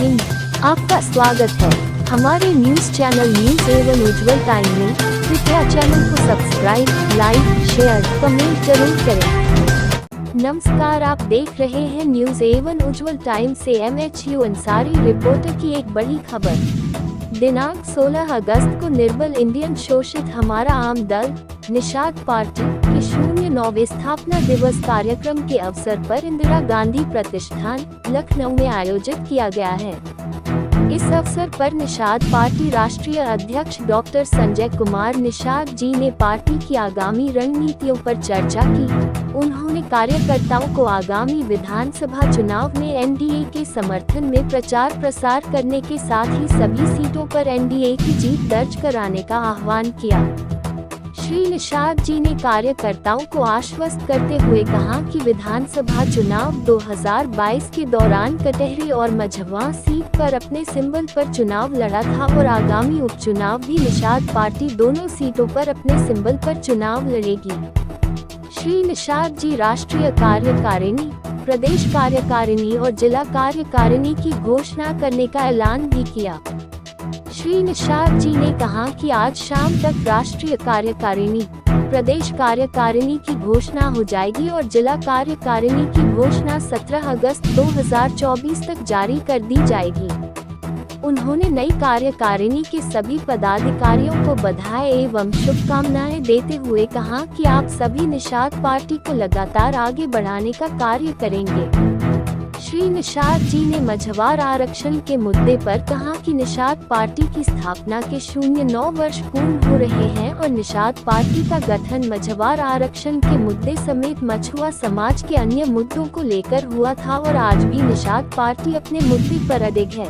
हिंद, आपका स्वागत है हमारे न्यूज चैनल न्यूज एवन उज्जवल टाइम में। कृपया चैनल को सब्सक्राइब, लाइक, शेयर, कमेंट जरूर करें। नमस्कार, आप देख रहे हैं न्यूज एवन उज्जवल टाइम से MHU अंसारी रिपोर्टर की एक बड़ी खबर। दिनांक 16 अगस्त को निर्बल इंडियन शोषित हमारा आम दल निषाद पार्टी के 09वें स्थापना दिवस कार्यक्रम के अवसर पर इंदिरा गांधी प्रतिष्ठान लखनऊ में आयोजित किया गया है। इस अवसर पर निषाद पार्टी राष्ट्रीय अध्यक्ष डॉक्टर संजय कुमार निषाद जी ने पार्टी की आगामी रणनीतियों पर चर्चा की। उन्होंने कार्यकर्ताओं को आगामी विधानसभा चुनाव में NDA के समर्थन में प्रचार प्रसार करने के साथ ही सभी सीटों पर NDA की जीत दर्ज कराने का आह्वान किया। श्री निषाद जी ने कार्यकर्ताओं को आश्वस्त करते हुए कहा कि विधानसभा चुनाव 2022 के दौरान कटहरी और मझवा सीट पर अपने सिंबल पर चुनाव लड़ा था और आगामी उपचुनाव भी निषाद पार्टी दोनों सीटों पर अपने सिंबल पर चुनाव लड़ेगी। श्री निषाद जी राष्ट्रीय कार्यकारिणी, प्रदेश कार्यकारिणी और जिला कार्यकारिणी की घोषणा करने का ऐलान भी किया। श्री निषाद जी ने कहा कि आज शाम तक राष्ट्रीय कार्यकारिणी, प्रदेश कार्यकारिणी की घोषणा हो जाएगी और जिला कार्यकारिणी की घोषणा 17 अगस्त 2024 तक जारी कर दी जाएगी। उन्होंने नई कार्यकारिणी के सभी पदाधिकारियों को बधाई एवं शुभकामनाएं देते हुए कहा कि आप सभी निषाद पार्टी को लगातार आगे बढ़ाने का कार्य करेंगे। श्री निषाद जी ने मझवार आरक्षण के मुद्दे पर कहा कि निषाद पार्टी की स्थापना के 09 वर्ष पूर्ण हो रहे हैं और निषाद पार्टी का गठन मझवार आरक्षण के मुद्दे समेत मछुआ समाज के अन्य मुद्दों को लेकर हुआ था और आज भी निषाद पार्टी अपने मुद्दे पर अडिग है।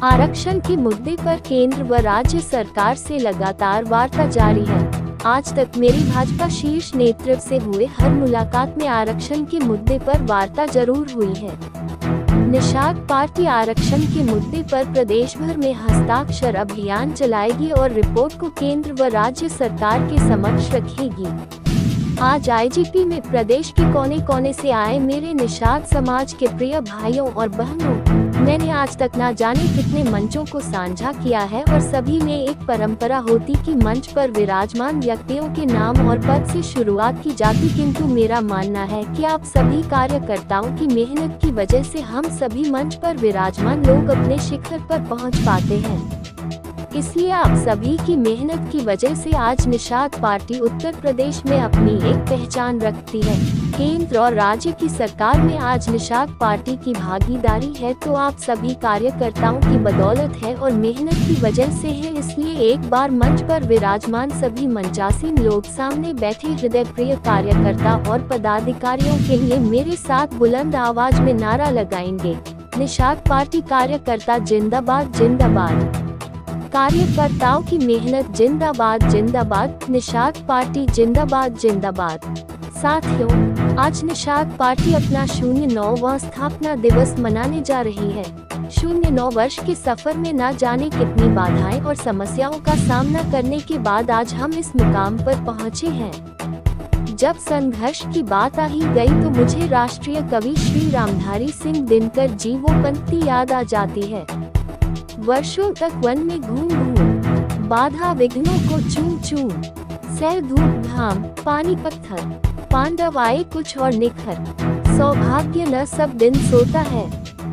आरक्षण के मुद्दे पर केंद्र व राज्य सरकार से लगातार वार्ता जारी है। आज तक मेरी भाजपा शीर्ष नेतृत्व से हुए हर मुलाकात में आरक्षण के मुद्दे पर वार्ता जरूर हुई है। निषाद पार्टी आरक्षण के मुद्दे पर प्रदेश भर में हस्ताक्षर अभियान चलाएगी और रिपोर्ट को केंद्र व राज्य सरकार के समक्ष रखेगी। आज IGP में प्रदेश के कोने कोने से आए मेरे निषाद समाज के प्रिय भाइयों और बहनों, मैंने आज तक ना जाने कितने मंचों को साझा किया है और सभी में एक परंपरा होती कि मंच पर विराजमान व्यक्तियों के नाम और पद से शुरुआत की जाती, किंतु मेरा मानना है कि आप सभी कार्यकर्ताओं की मेहनत की वजह से हम सभी मंच पर विराजमान लोग अपने शिखर पर पहुंच पाते हैं। इसलिए आप सभी की मेहनत की वजह से आज निषाद पार्टी उत्तर प्रदेश में अपनी एक पहचान रखती है। केंद्र और राज्य की सरकार में आज निषाद पार्टी की भागीदारी है तो आप सभी कार्यकर्ताओं की बदौलत है और मेहनत की वजह से है। इसलिए एक बार मंच पर विराजमान सभी मंचासीन लोग सामने बैठे हृदय प्रिय कार्यकर्ता और पदाधिकारियों के लिए मेरे साथ बुलंद आवाज में नारा लगाएंगे, निषाद पार्टी कार्यकर्ता जिंदाबाद जिंदाबाद। कार्यकर्ताओं की मेहनत जिंदाबाद जिंदाबाद, निषाद पार्टी जिंदाबाद जिंदाबाद। साथियों, आज निषाद पार्टी अपना 09वां स्थापना दिवस मनाने जा रही है। 09 वर्ष के सफर में न जाने कितनी बाधाएं और समस्याओं का सामना करने के बाद आज हम इस मुकाम पर पहुंचे हैं। जब संघर्ष की बात आ ही गई तो मुझे राष्ट्रीय कवि श्री रामधारी सिंह दिनकर जी वो पंक्ति याद आ जाती है। वर्षों तक वन में घूम घूम, बाधा विघ्नों को चूम चूम, सह धूप धाम पानी पत्थर, पांडव आए कुछ और निखर, सौभाग्य न सब दिन सोता है,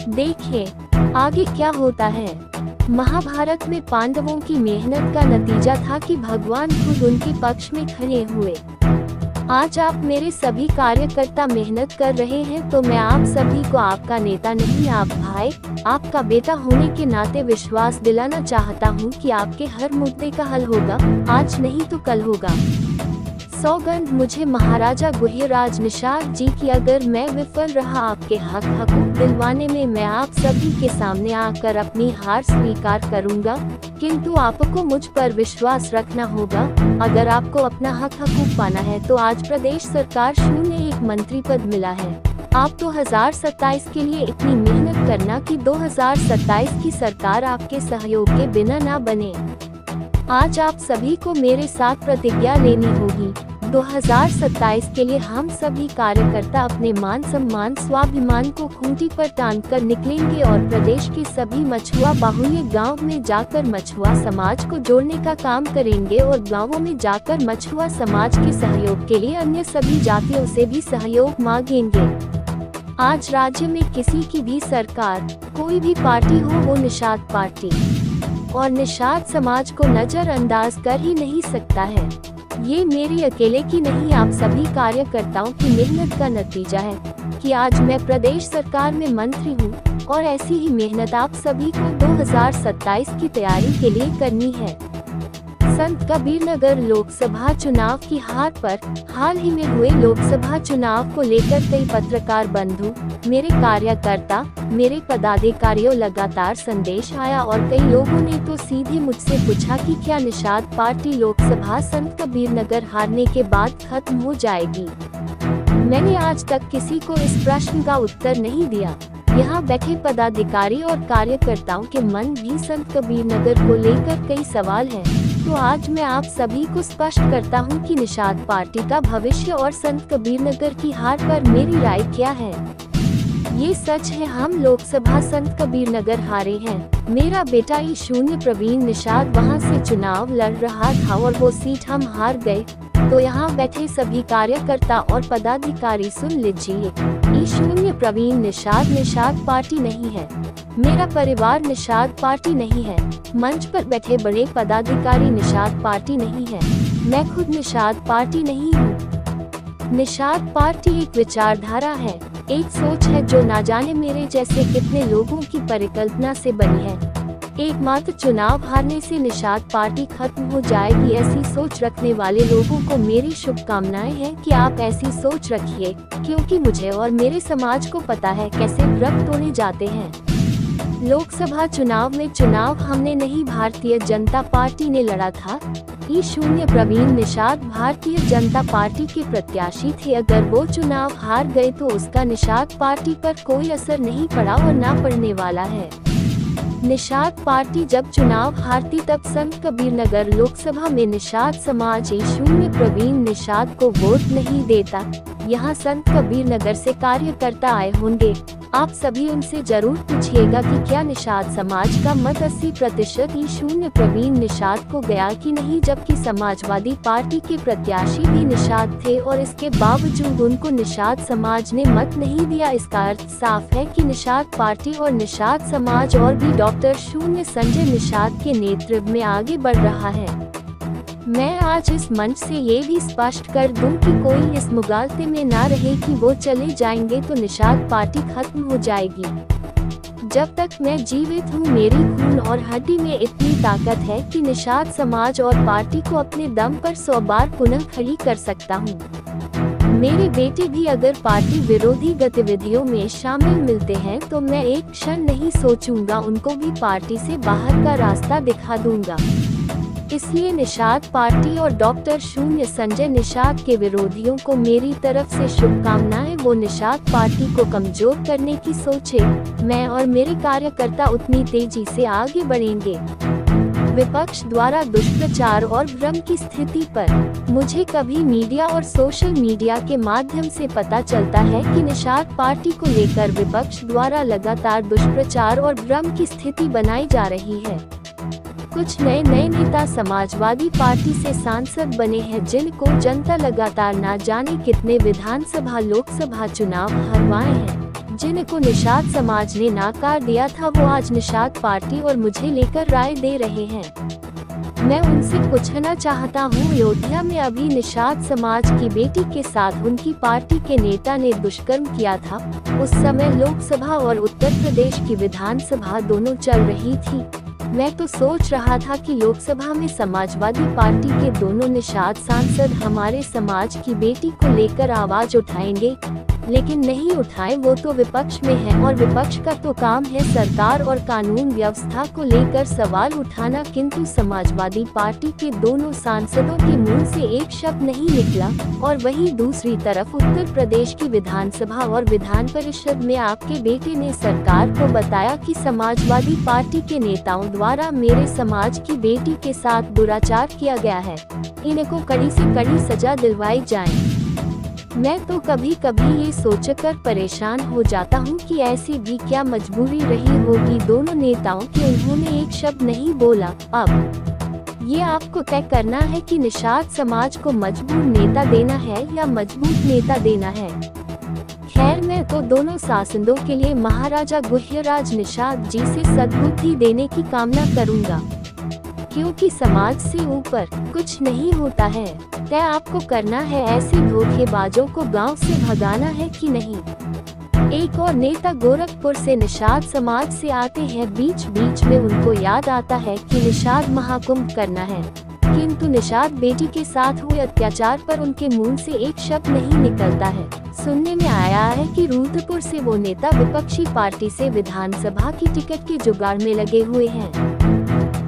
देखें आगे क्या होता है। महाभारत में पांडवों की मेहनत का नतीजा था कि भगवान खुद उनके पक्ष में खड़े हुए। आज आप मेरे सभी कार्यकर्ता मेहनत कर रहे हैं तो मैं आप सभी को आपका नेता नहीं, आप भाई, आपका बेटा होने के नाते विश्वास दिलाना चाहता हूं कि आपके हर मुद्दे का हल होगा, आज नहीं तो कल होगा। सौगंध मुझे महाराजा गुह्यराज निषाद जी की, अगर मैं विफल रहा आपके हकूक दिलवाने में, मैं आप सभी के सामने आकर अपनी हार स्वीकार करूंगा, किंतु आपको मुझ पर विश्वास रखना होगा। अगर आपको अपना हकूक पाना है तो आज प्रदेश सरकार 01 मंत्री पद मिला है। आप 2027 के लिए इतनी मेहनत करना कि 2027 की सरकार आपके सहयोग के बिना ना बने। आज आप सभी को मेरे साथ प्रतिज्ञा लेनी होगी। 2027 के लिए हम सभी कार्यकर्ता अपने मान सम्मान स्वाभिमान को खूंटी पर टांग कर निकलेंगे और प्रदेश के सभी मछुआ बाहुल्य गांव में जाकर मछुआ समाज को जोड़ने का काम करेंगे और गांवों में जाकर मछुआ समाज के सहयोग के लिए अन्य सभी जातियों से भी सहयोग मांगेंगे। आज राज्य में किसी की भी सरकार, कोई भी पार्टी हो, वो निषाद पार्टी और निषाद समाज को नजरअंदाज कर ही नहीं सकता है। ये मेरी अकेले की नहीं, आप सभी कार्यकर्ताओं की मेहनत का नतीजा है कि आज मैं प्रदेश सरकार में मंत्री हूँ और ऐसी ही मेहनत आप सभी को 2027 की तैयारी के लिए करनी है। संत कबीरनगर लोकसभा चुनाव की हार पर हाल ही में हुए लोकसभा चुनाव को लेकर कई पत्रकार बंधु, मेरे कार्यकर्ता, मेरे पदाधिकारियों लगातार संदेश आया और कई लोगों ने तो सीधे मुझसे पूछा कि क्या निषाद पार्टी लोकसभा संत कबीरनगर हारने के बाद खत्म हो जाएगी। मैंने आज तक किसी को इस प्रश्न का उत्तर नहीं दिया। यहाँ बैठे पदाधिकारी और कार्यकर्ताओं के मन भी संत कबीरनगर को लेकर कई सवाल हैं। तो आज मैं आप सभी को स्पष्ट करता हूँ कि निषाद पार्टी का भविष्य और संत कबीरनगर की हार पर मेरी राय क्या है। ये सच है, हम लोकसभा संत कबीरनगर हारे हैं। मेरा बेटा ई0 प्रवीण निषाद वहाँ से चुनाव लड़ रहा था और वो सीट हम हार गए। तो यहाँ बैठे सभी कार्यकर्ता और पदाधिकारी सुन लीजिए, ई0 प्रवीण निषाद पार्टी नहीं है। मेरा परिवार निषाद पार्टी नहीं है। मंच पर बैठे बड़े पदाधिकारी निषाद पार्टी नहीं है। मैं खुद निषाद पार्टी नहीं हूँ। निषाद पार्टी एक विचारधारा है, एक सोच है जो ना जाने मेरे जैसे कितने लोगों की परिकल्पना से बनी है। एकमात्र चुनाव हारने से निषाद पार्टी खत्म हो जाएगी, ऐसी सोच रखने वाले लोगों को मेरी शुभकामनाएं हैं कि आप ऐसी सोच रखिए, क्योंकि मुझे और मेरे समाज को पता है कैसे व्रत तोड़े जाते हैं। लोकसभा चुनाव में चुनाव हमने नहीं, भारतीय जनता पार्टी ने लड़ा था। ई0 प्रवीण निषाद भारतीय जनता पार्टी के प्रत्याशी थे। अगर वो चुनाव हार गए तो उसका निषाद पार्टी पर कोई असर नहीं पड़ा और ना पड़ने वाला है। निषाद पार्टी जब चुनाव हारती तब संत कबीरनगर लोकसभा में निषाद समाज ई0 प्रवीण निषाद को वोट नहीं देता। यहाँ संत कबीरनगर से कार्यकर्ता आए होंगे, आप सभी उनसे जरूर पूछिएगा कि क्या निषाद समाज का मत 80% ई0 प्रवीण निषाद को गया कि नहीं, जबकि समाजवादी पार्टी के प्रत्याशी भी निषाद थे और इसके बावजूद उनको निषाद समाज ने मत नहीं दिया। इसका अर्थ साफ है कि निषाद पार्टी और निषाद समाज और भी डॉक्टर शून्य संजय निषाद के नेतृत्व में आगे बढ़ रहा है। मैं आज इस मंच से ये भी स्पष्ट कर दूं कि कोई इस मुगालते में ना रहे कि वो चले जाएंगे तो निषाद पार्टी खत्म हो जाएगी। जब तक मैं जीवित हूँ मेरी खून और हड्डी में इतनी ताकत है कि निषाद समाज और पार्टी को अपने दम पर 100 बार पुनः खड़ी कर सकता हूँ। मेरे बेटे भी अगर पार्टी विरोधी गतिविधियों में शामिल मिलते हैं तो मैं एक क्षण नहीं सोचूंगा, उनको भी पार्टी से बाहर का रास्ता दिखा दूंगा। इसलिए निषाद पार्टी और डॉक्टर शून्य संजय निषाद के विरोधियों को मेरी तरफ से शुभकामनाएं। वो निषाद पार्टी को कमजोर करने की सोचे, मैं और मेरे कार्यकर्ता उतनी तेजी से आगे बढ़ेंगे। विपक्ष द्वारा दुष्प्रचार और भ्रम की स्थिति पर मुझे कभी मीडिया और सोशल मीडिया के माध्यम से पता चलता है कि निषाद पार्टी को लेकर विपक्ष द्वारा लगातार दुष्प्रचार और भ्रम की स्थिति बनाई जा रही है। कुछ नए नेता समाजवादी पार्टी से सांसद बने हैं, जिनको जनता लगातार ना जाने कितने विधानसभा लोकसभा चुनाव हरवाए हैं। जिनको निषाद समाज ने नाकार दिया था वो आज निषाद पार्टी और मुझे लेकर राय दे रहे हैं। मैं उनसे पूछना चाहता हूँ, अयोध्या में अभी निषाद समाज की बेटी के साथ उनकी पार्टी के नेता ने दुष्कर्म किया था। उस समय लोकसभा और उत्तर प्रदेश की विधानसभा दोनों चल रही थी। मैं तो सोच रहा था कि लोकसभा में समाजवादी पार्टी के दोनों निषाद सांसद हमारे समाज की बेटी को लेकर आवाज उठाएंगे, लेकिन नहीं उठाए। वो तो विपक्ष में है और विपक्ष का तो काम है सरकार और कानून व्यवस्था को लेकर सवाल उठाना, किंतु समाजवादी पार्टी के दोनों सांसदों के मुंह से एक शब्द नहीं निकला। और वहीं दूसरी तरफ उत्तर प्रदेश की विधानसभा और विधान परिषद में आपके बेटे ने सरकार को बताया कि समाजवादी पार्टी के नेताओं द्वारा मेरे समाज की बेटी के साथ दुराचार किया गया है। इनको कड़ी से कड़ी सजा दिलवाई जाए। मैं तो कभी कभी ये सोचकर परेशान हो जाता हूँ कि ऐसी भी क्या मजबूरी रही होगी दोनों नेताओं की, उन्होंने एक शब्द नहीं बोला। अब ये आपको तय करना है कि निषाद समाज को मजबूर नेता देना है या मजबूत नेता देना है। खैर, मैं तो दोनों सांसदों के लिए महाराजा गुह्यराज निषाद जी से सद्बुद्धि देने की कामना करूंगा, क्योंकि समाज से ऊपर कुछ नहीं होता है। तय आपको करना है ऐसे धोखेबाजों को गांव से भगाना है कि नहीं। एक और नेता गोरखपुर से निषाद समाज से आते हैं, बीच बीच में उनको याद आता है कि निषाद महाकुंभ करना है, किंतु निषाद बेटी के साथ हुए अत्याचार पर उनके मुंह से एक शब्द नहीं निकलता है। सुनने में आया है कि रुद्रपुर से वो नेता विपक्षी पार्टी से विधानसभा की टिकट के जुगाड़ में लगे हुए हैं।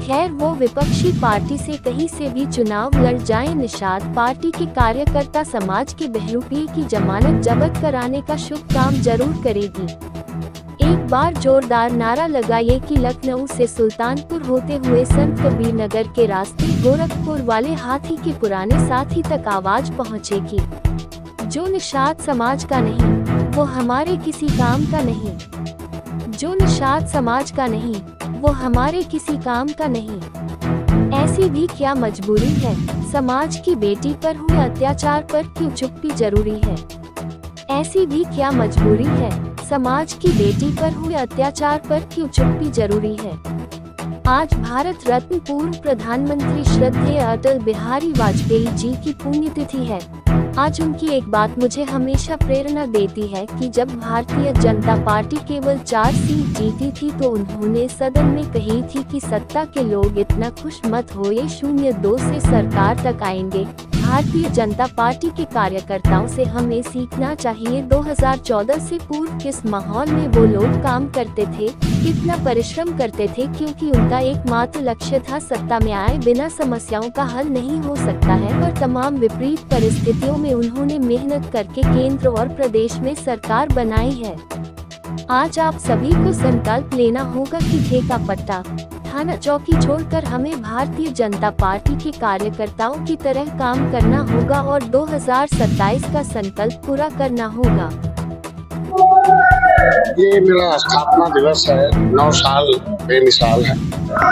खैर, वो विपक्षी पार्टी से कहीं से भी चुनाव लड़ जाएं, निषाद पार्टी के कार्यकर्ता समाज के बहरूपीर की जमानत जब्त कराने का शुभ काम जरूर करेगी। एक बार जोरदार नारा लगाइए कि लखनऊ से सुल्तानपुर होते हुए संत कबीर नगर के रास्ते गोरखपुर वाले हाथी के पुराने साथी तक आवाज पहुंचेगी। जो निषाद समाज का नहीं, वो हमारे किसी काम का नहीं। जो निषाद समाज का नहीं, वो हमारे किसी काम का नहीं। ऐसी भी क्या मजबूरी है, समाज की बेटी पर हुए अत्याचार पर क्यों चुप्पी जरूरी है। ऐसी भी क्या मजबूरी है, समाज की बेटी पर हुए अत्याचार पर क्यों चुप्पी जरूरी है। आज भारत रत्न पूर्व प्रधानमंत्री श्रद्धेय अटल बिहारी वाजपेयी जी की पुण्यतिथि है। आज उनकी एक बात मुझे हमेशा प्रेरणा देती है कि जब भारतीय जनता पार्टी केवल 4 सीट जीती थी तो उन्होंने सदन में कही थी कि सत्ता के लोग इतना खुश मत होइए, 0-2 से सरकार तक आएंगे। भारतीय जनता पार्टी के कार्यकर्ताओं से हमें सीखना चाहिए 2014 से पूर्व किस माहौल में वो लोग काम करते थे, कितना परिश्रम करते थे, क्योंकि उनका एकमात्र लक्ष्य था सत्ता में आए बिना समस्याओं का हल नहीं हो सकता है। और तमाम विपरीत परिस्थितियों में उन्होंने मेहनत करके केंद्र और प्रदेश में सरकार बनाई है। आज आप सभी को संकल्प लेना होगा कि ठेका पट्टा, थाना चौकी छोड़कर हमें भारतीय जनता पार्टी के कार्यकर्ताओं की तरह काम करना होगा और 2027 का संकल्प पूरा करना होगा। ये मेरा स्थापना दिवस है। 9 साल बेमिसाल है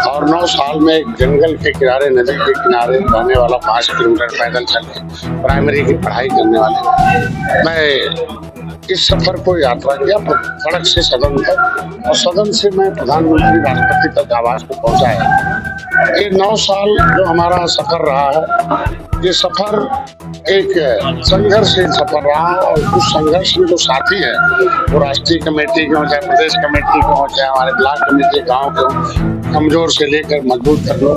और 9 साल में एक जंगल के किनारे, नदी के किनारे रहने वाला 5 किलोमीटर पैदल चल के प्राइमरी की पढ़ाई करने वाले मैं इस सफर को यात्रा किया सड़क से सदन तक और सदन से मैं प्रधानमंत्री राष्ट्रपति तक आवाज को पहुंचाया। ये 9 साल जो हमारा सफर रहा है, ये सफर एक संघर्षशील सफर रहा और उस संघर्ष में जो साथी है वो राष्ट्रीय कमेटी के हो, चाहे प्रदेश कमेटी के हो, चाहे हमारे ब्लॉक कमेटी गांव के हो, कमजोर से लेकर मजबूत कर लो,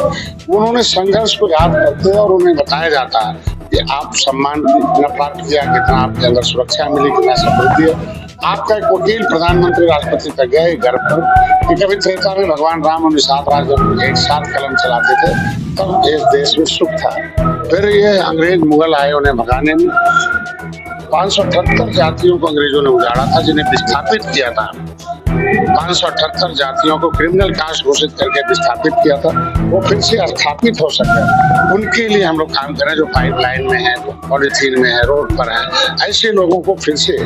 उन्होंने संघर्ष को याद करते हैं और उन्हें बताया जाता है कि आप सम्मान कितना प्राप्त किया, कितना आपके अंदर सुरक्षा मिली, कितना समृद्धि है। आपका एक वकील प्रधानमंत्री राष्ट्रपति तक गया गर्व पर कि कभी त्रेता में भगवान राम और निषाद राज जब एक साथ कलम चलाते थे तब इस देश में सुख था। फिर ये अंग्रेज मुगल आए उन्हें भगाने में। 578 जातियों को अंग्रेजों ने उजाड़ा था, जिन्हें विस्थापित किया था। 578 जातियों को क्रिमिनल कास्ट घोषित करके विस्थापित किया था, वो फिर से स्थापित हो सके। उनके लिए हम लोग काम करें जो पाइपलाइन में है, पॉलिथीन में है, रोड पर है। ऐसे लोगों को फिर से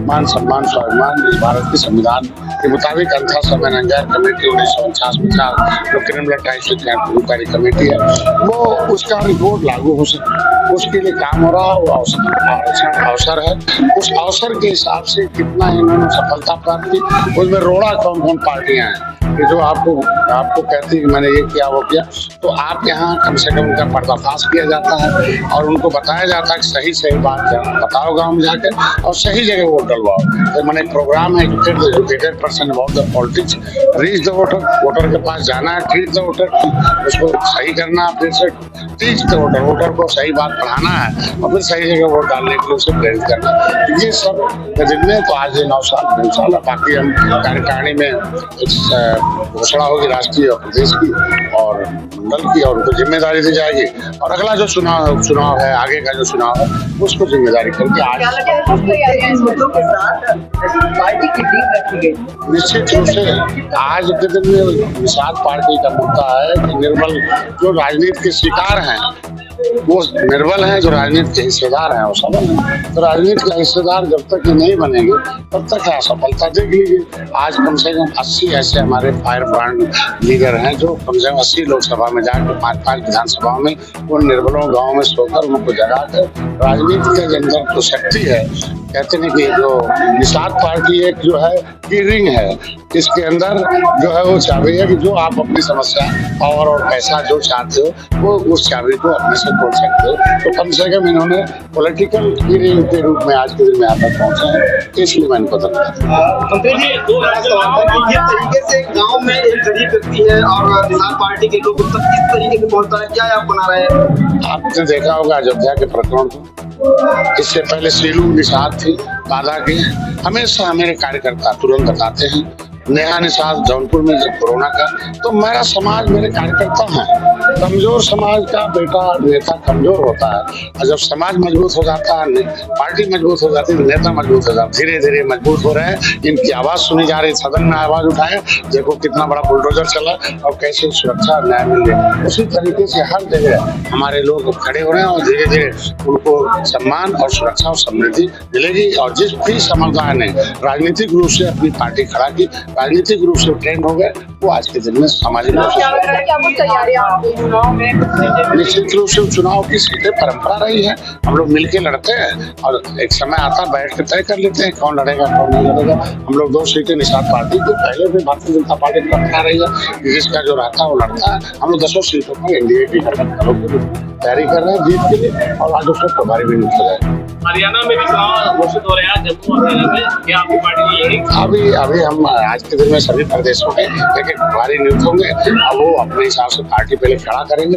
मान सम्मान स्वाभिमान इस भारत के संविधान के मुताबिक अंथा समय नंगर कमेटी 1949 जो क्रिमिनल ट्राइब्यूनल कमेटी है वो उसका रिपोर्ट लागू हो सके, उसके लिए काम हो रहा। वो अवसर है, उस अवसर के हिसाब से कितना इन्होंने सफलता प्राप्त की, उसमें रोड़ा कौन कौन पार्टियां हैं कि जो आपको कहती है कि मैंने ये किया वो किया, तो आप यहाँ कम से कम उनका पर्दाफाश किया जाता है और उनको बताया जाता है कि सही बात बताओ गाँव में जाकर और सही जगह वोट डलवाओ। तो मैंने एक प्रोग्राम है educated person about the politics, reach the voter, voter के पास जाना है, ट्रीट द वोटर, उसको सही करना है, फिर से टीच द वोटर, वोटर को सही बात पढ़ाना है और फिर सही जगह वोट डालने के लिए उसे प्रेरित करना है। ये सब जिनमें तो आज 9 साल बाकी हम कार्यकारिणी में घोषणा होगी राष्ट्रीय और प्रदेश की और मंडल की और उनको जिम्मेदारी दी जाएगी और अगला जो चुनाव है, आगे का जो चुनाव है उसको जिम्मेदारी करके आज निश्चित रूप से आज के दिन में निषाद पार्टी का मुद्दा है कि निर्बल जो राजनीति के शिकार हैं वो निर्बल हैं, जो राजनीति के हिस्सेदार हैं वो सबल हैं। तो राजनीति के हिस्सेदार जब तक ये नहीं बनेंगे तब तक असफलता देख लीजिए। आज कम से कम 80 ऐसे हमारे फायर ब्रांड लीडर हैं जो कम से कम 80 लोकसभा में जाकर 5-5 विधानसभा में उन निर्बलों गाँव में सोकर उनको जगाकर राजनीति के अंदर तो शक्ति है। कहते हैं कि जो निषाद पार्टी एक जो है की रिंग है, इसके अंदर जो है वो चाबी है कि जो आप अपनी समस्या पावर और पैसा जो चाहते हो वो उस चाबी को अपने से खोल सकते हो। तो कम से कम इन्होंने पॉलिटिकल रिंग के रूप में आज के दिन में यहाँ तक पहुंचे हैं, इसलिए मैं इनको धन्यवाद। किस तरीके से गांव में एक गरीब व्यक्ति है और निषाद पार्टी के लोग तक किस तरीके से पहुंचता है, क्या आप बना रहे हैं? आपने देखा होगा अयोध्या के प्रकरण को, इससे पहले सीलू निषाद थी बाधा की, हमेशा मेरे कार्यकर्ता तुरंत बताते हैं। नेहा निषाद जौनपुर में जब कोरोना का, तो मेरा समाज मेरे कार्यकर्ता हैं। कमजोर समाज का बेटा नेता कमजोर होता है, और जब समाज मजबूत हो जाता है, पार्टी मजबूत हो जाती है, नेता मजबूत हो जाता है। धीरे धीरे मजबूत हो रहे हैं, इनकी आवाज सुनी जा रही, सदन में आवाज उठाए, देखो कितना बड़ा बुलडोजर चला और कैसे सुरक्षा और न्याय मिल रही। उसी तरीके से हर जगह हमारे लोग खड़े हो रहे हैं और धीरे धीरे उनको सम्मान और सुरक्षा और समृद्धि मिलेगी। और जिस भी समुदाय ने राजनीतिक रूप से अपनी पार्टी खड़ा की, राजनीतिक रूप से ट्रेंड हो गए, वो आज के दिन में सामाजिक रूप से निश्चित रूप से चुनाव की सीधे परंपरा रही है। हम लोग मिलके लड़ते हैं और एक समय आता है बैठ के तय कर लेते हैं कौन लड़ेगा कौन नहीं लड़ेगा। हम लोग 2 सीटें निषाद पार्टी को पहले भी भारतीय जनता पार्टी की परंपरा रही है, जिसका जो रहता है वो लड़ता है। हम लोग 10 सीटों पर एनडीए की तैयारी कर रहे हैं जीत के लिए, और आज उसमें प्रभारी भी निकल जाएगा। हरियाणा में भी चुनाव घोषित हो रहे हैं, जम्मू और हरियाणा में क्या आपकी पार्टी लड़ेगी? अभी हम आज के दिन में सभी प्रदेशों के एक प्रभारी नियुक्त होंगे और वो अपने हिसाब से पार्टी पहले खड़ा करेंगे।